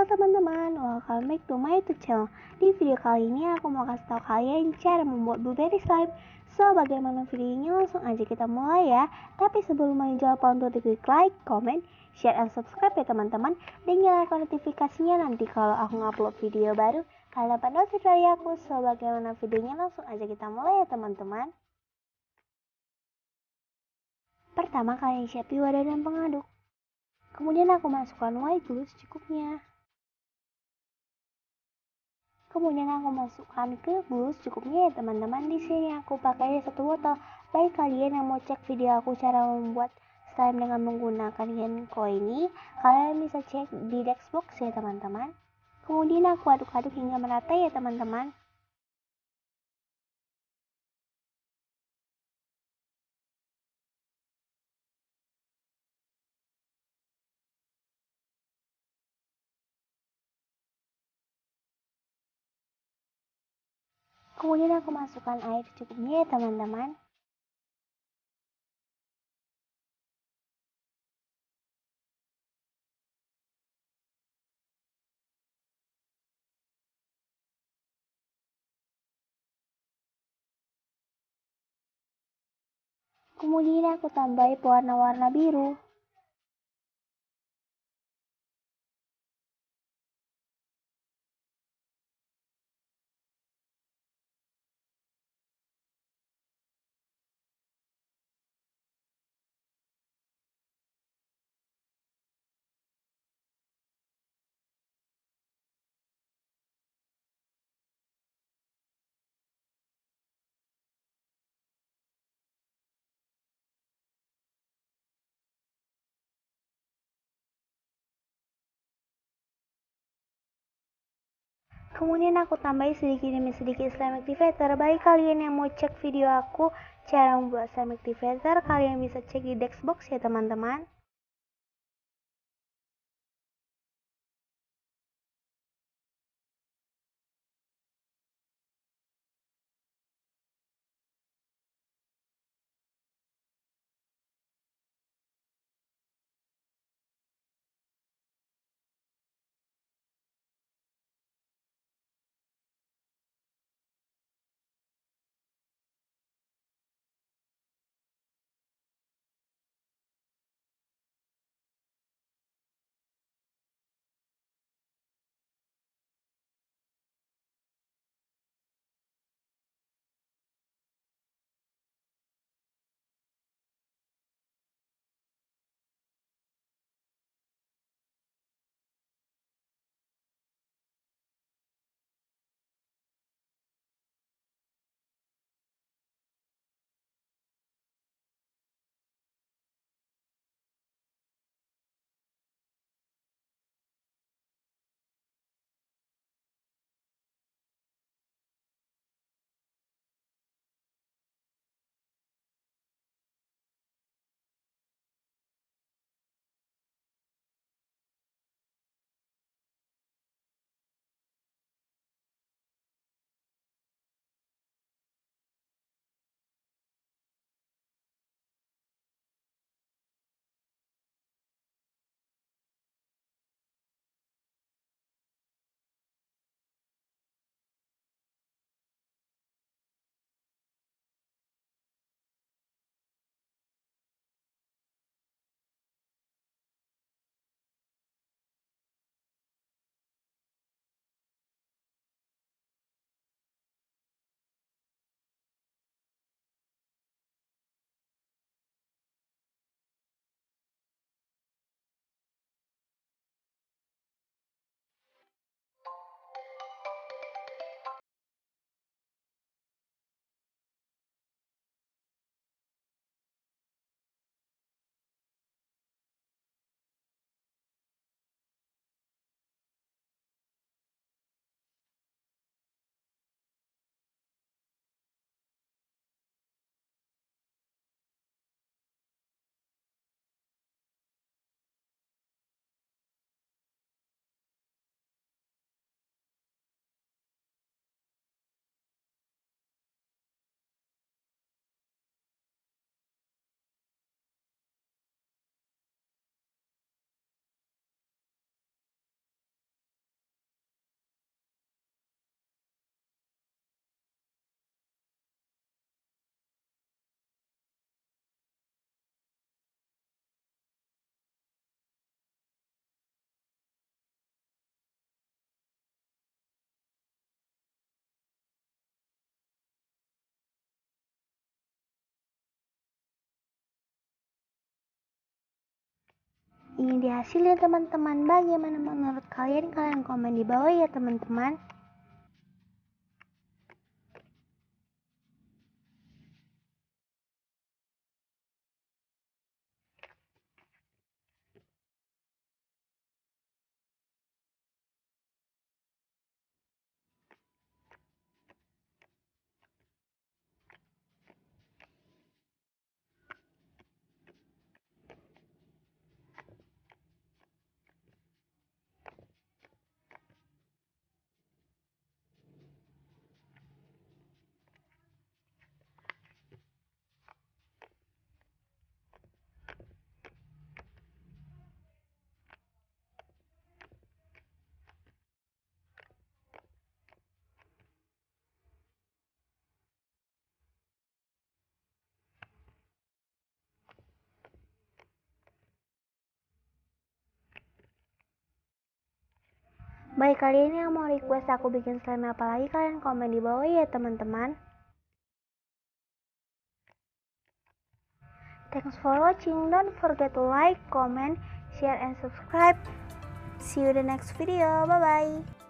Halo teman-teman, welcome back to my YouTube channel. Di video kali ini aku mau kasih tahu kalian cara membuat blueberry slime. So, bagaimana videonya? Langsung aja kita mulai ya. Tapi sebelum lanjut, jangan lupa untuk klik like, comment, share, dan subscribe ya teman-teman. Dan nyalakan notifikasinya nanti kalau aku ngupload video baru. Kalian dapat notif dari aku. So, bagaimana videonya? Langsung aja kita mulai ya teman-teman. Pertama, kalian siapin wadah dan pengaduk. Kemudian aku masukkan white glue secukupnya. Kemudian aku masukkan ke glue secukupnya ya teman-teman. Di sini aku pakai 1 botol. Bagi kalian yang mau cek video aku cara membuat slime dengan menggunakan Genko ini, kalian bisa cek di Dexbox ya teman-teman. Kemudian aku aduk-aduk hingga merata ya teman-teman. Kemudian aku masukkan air secukupnya ya teman-teman. Kemudian aku tambahi pewarna-warna biru. Kemudian aku tambahi sedikit demi sedikit slime activator. Bagi kalian yang mau cek video aku cara membuat slime activator, kalian bisa cek di Dexbox ya teman-teman. ingin dihasilin teman-teman. Bagaimana menurut kalian? Kalian komen di bawah ya teman-teman. Baik, kalian yang mau request aku bikin slime apa lagi, kalian komen di bawah ya teman-teman. Thanks for watching. Don't forget to like, comment, share, and subscribe. See you in the next video. Bye bye.